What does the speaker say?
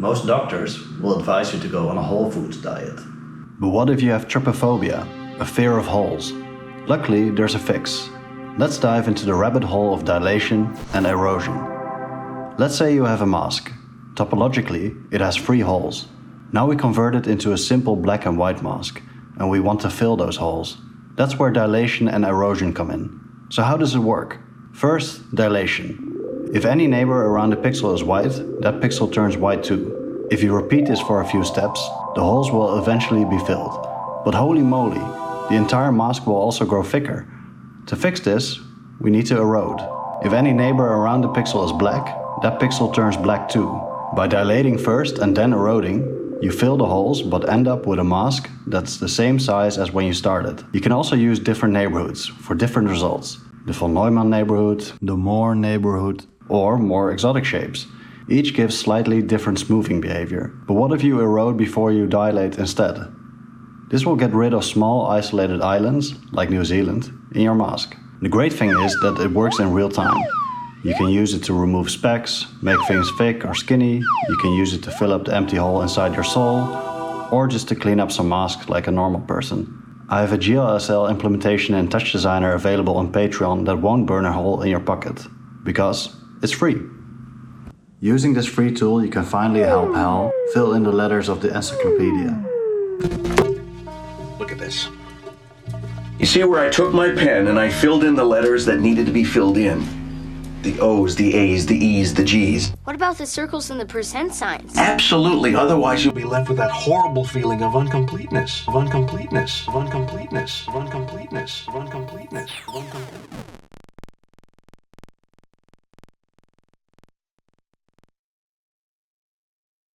Most doctors will advise you to go on a whole foods diet. But what if you have trypophobia, a fear of holes? Luckily, there's a fix. Let's dive into the rabbit hole of dilation and erosion. Let's say you have a mask. Topologically, it has 3 holes. Now we convert it into a simple black and white mask, and we want to fill those holes. That's where dilation and erosion come in. So how does it work? First, dilation. If any neighbor around the pixel is white, that pixel turns white too. If you repeat this for a few steps, the holes will eventually be filled. But holy moly, the entire mask will also grow thicker. To fix this, we need to erode. If any neighbor around the pixel is black, that pixel turns black too. By dilating first and then eroding, you fill the holes but end up with a mask that's the same size as when you started. You can also use different neighborhoods for different results. The von Neumann neighborhood, the Moore neighborhood, or more exotic shapes. Each gives slightly different smoothing behavior. But what if you erode before you dilate instead? This will get rid of small isolated islands, like New Zealand, in your mask. The great thing is that it works in real time. You can use it to remove specks, make things thick or skinny, you can use it to fill up the empty hole inside your soul, or just to clean up some masks like a normal person. I have a GLSL implementation in TouchDesigner available on Patreon that won't burn a hole in your pocket, because it's free. Using this free tool, you can finally help Hal fill in the letters of the encyclopedia. Look at this. You see where I took my pen and I filled in the letters that needed to be filled in? The O's, the A's, the E's, the G's. What about the circles and the percent signs? Absolutely, otherwise you'll be left with that horrible feeling of incompleteness, of incompleteness, of incompleteness, of incompleteness, of incompleteness, of incompleteness.